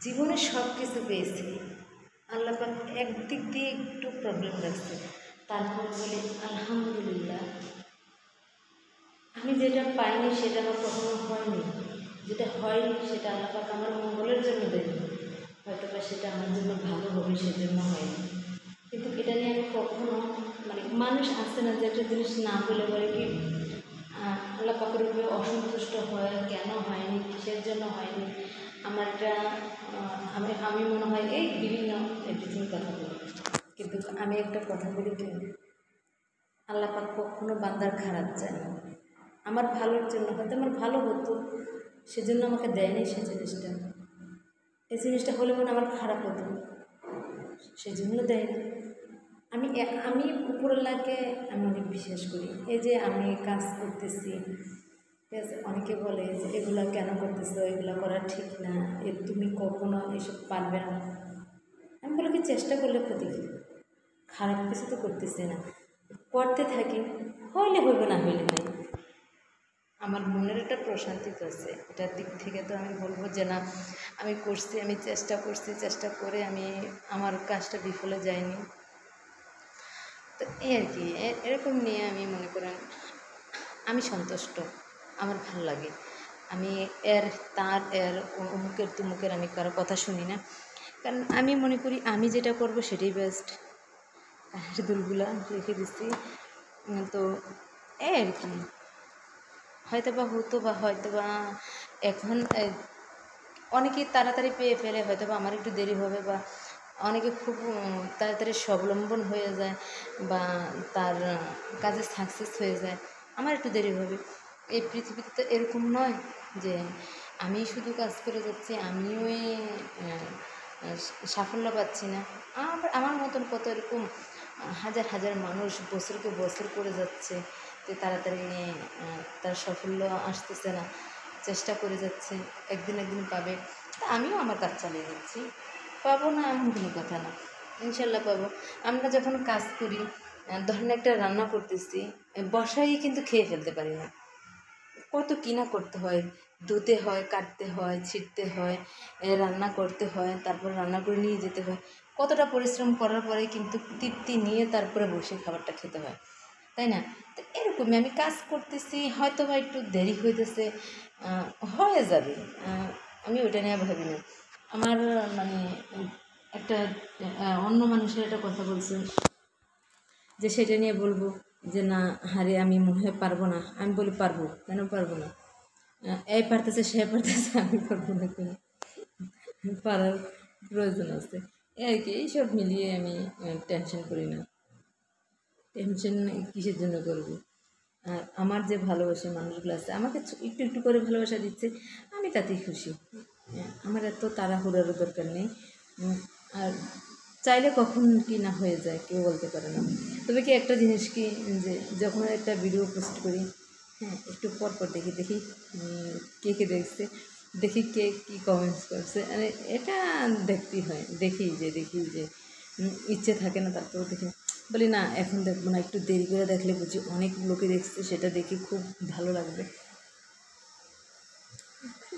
জীবনে সব কিছু পেয়েছি, আল্লাহ পাক একদিক দিয়ে একটু প্রবলেম রাখছে, তারপর বলি আলহামদুলিল্লাহ। আমি যেটা পাইনি সেটা আমার কখনো হয়নি, যেটা হয়নি সেটা আল্লাহ পাক আমার মঙ্গলের জন্য দেয়নি, হয়তো বা সেটা আমার জন্য ভালো হবে সেজন্য হয়নি। কিন্তু এটা নিয়ে আমি কখনো মানুষ আসে না যে একটা জিনিস না বলে বলে কি আল্লাহ পাকের উপরে অসন্তুষ্ট হয়, কেন হয়নি, কিসের জন্য হয়নি। আমার এটা আমি মনে হয় এই বিভিন্ন এভরিথিং কথা বলি, কিন্তু আমি একটা কথা বলি কি, আল্লাহ পাক কখনো বান্দার খারাপ চায় না। আমার ভালোর জন্য, হয়তো আমার ভালো হতো সেজন্য আমাকে দেয়নি সেই জিনিসটা, এই জিনিসটা হলে মনে আমার খারাপ হতো সেজন্য দেয়নি। আমি উপরওয়ালাকে আমি অনেক বিশ্বাস করি। এই যে আমি কাজ করতেছি, ঠিক আছে, অনেকে বলে যে এগুলো কেন করতেছো, এগুলো করা ঠিক না, তুমি কখনো এসব পারবে না। আমি বলি কি, চেষ্টা করলে ক্ষতি কী, খারাপ কিছু তো করতেছি না, করতে থাকি, হইলে হইবে না হইলে নাই। আমার মনের একটা প্রশান্তি আছে, এটার দিক থেকে তো আমি বলবো যে না, আমি করছি, আমি চেষ্টা করছি, চেষ্টা করে আমি আমার কাজটা বিফলে যায়নি। তো এই আর কি, এরকম নিয়ে আমি মনে করেন আমি সন্তুষ্ট, আমার ভালো লাগে। আমি এর অমুকের তুমুকের আমি কারো কথা শুনি না, কারণ আমি মনে করি আমি যেটা করব সেটাই বেস্ট। কাহের দুলগুলা রেখে দিচ্ছি, তো এই আর কি, হয়তো বা হতো বা হয়তো বা এখন অনেকে তাড়াতাড়ি পেয়ে ফেলে, হয়তো বা আমার একটু দেরি হবে, বা অনেকে খুব তাড়াতাড়ি স্বাবলম্বন হয়ে যায় বা তার কাজে সাকসেস হয়ে যায়, আমার একটু দেরি হবে। এই পৃথিবীতে তো এরকম নয় যে আমি শুধু কাজ করে যাচ্ছি, আমিও সাফল্য পাচ্ছি না। আমার মতন কত এরকম হাজার হাজার মানুষ বছরকে বছর করে যাচ্ছে, যে তাড়াতাড়ি তার সাফল্য আসতেছে না, চেষ্টা করে যাচ্ছে, একদিন একদিন পাবে। আমিও আমার কাজ চালিয়ে যাচ্ছি, পাবো না এমন কোনো কথা না, ইনশাল্লাহ পাবো। আমরা যখন কাজ করি, ধরেন একটা রান্না করতেছি, বসাই কিন্তু খেয়ে ফেলতে পারি না, কত কিনা করতে হয়, ধুতে হয়, কাটতে হয়, ছিটতে হয়, রান্না করতে হয়, তারপর রান্না করে নিয়ে যেতে হয়, কতটা পরিশ্রম করার পরে কিন্তু তৃপ্তি নিয়ে তারপরে বসে খাবারটা খেতে হয়, তাই না? তো এরকমই আমি কাজ করতেছি, হয়তো বা একটু দেরি হইতেছে, হয়ে যাবে, আমি ওইটা নিয়ে ভাবি না। আমার একটা অন্য মানুষের একটা কথা বলছেন যে সেটা নিয়ে বলবো যে না হারে আমি মনে হয় পারবো না, আমি বলি পারবো, কেন পারবো না, এই পারতেছে সে পারতেছে, আমি পারবো না কেন, পারার প্রয়োজন আছে, এই আর কি। এইসব মিলিয়ে আমি টেনশন করি না, টেনশন কিসের জন্য করবো। আর আমার যে ভালোবাসার মানুষগুলো আছে, আমাকে একটু একটু করে ভালোবাসা দিচ্ছে, আমি তাতেই খুশি। আমার এত তাড়াহুড়োর দরকার নেই, আর চাইলে কখন কি না হয়ে যায় কেউ বলতে পারে না। তবে কি একটা জিনিস কি, যে যখন একটা ভিডিও পোস্ট করি, হ্যাঁ, একটু পর পর দেখি কে কে দেখছে, দেখি কে কী কমেন্টস করছে, মানে এটা দেখতেই হয়, দেখি যে ইচ্ছে থাকে না, তারপরেও দেখি, বলি না এখন দেখবো না, একটু দেরি করে দেখলে বুঝি অনেক লোকে দেখছে, সেটা দেখি খুব ভালো লাগবে।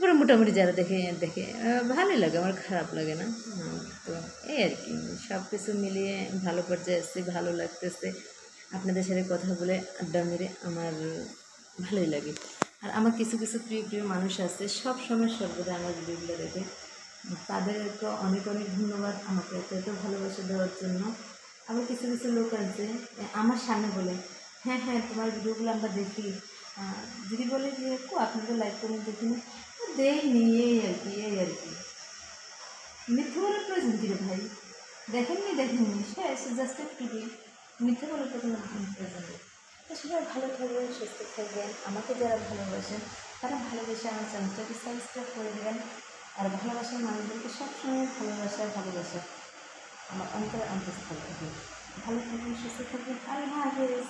পুরো মোটামুটি যারা দেখে ভালোই লাগে, আমার খারাপ লাগে না। তো এই আর কি, সব কিছু মিলিয়ে ভালো পর্যায়ে আসছে, ভালো লাগতেছে। আপনাদের সাথে কথা বলে আড্ডা মেরে আমার ভালোই লাগে। আর আমার কিছু কিছু প্রিয় প্রিয় মানুষ আছে, সব সময় সর্বদা আমার ভিডিওগুলো দেখে, তাদেরকে অনেক অনেক ধন্যবাদ আমাকে এত ভালোবাসা দেওয়ার জন্য। আবার কিছু কিছু লোক আছে আমার সামনে বলে, হ্যাঁ হ্যাঁ তোমার ভিডিওগুলো আমরা দেখি, যদি বলে যে আপনাদের লাইক কমেন্ট দেখিনি, দেয়নি, এই আর কি মিথ্যে বলার প্রয়োজন কী রে ভাই, দেখেননি শেষ, জাস্ট একটু মিথ্যে বলার তো কোনো প্রয়োজন নেই। তো সবাই ভালো থাকবেন, সুস্থ থাকবেন, আমাকে যারা ভালোবাসেন তারা ভালোবেসে আমার চ্যানেলটাকে সাবস্ক্রাইব করে দেবেন। আর ভালোবাসার মানুষদেরকে সবসময় ভালোবাসা আমার অন্তরে অন্তঃস্থল থাকবে। ভালো থাকবেন, সুস্থ থাকবেন, আল্লাহ হাফেজ।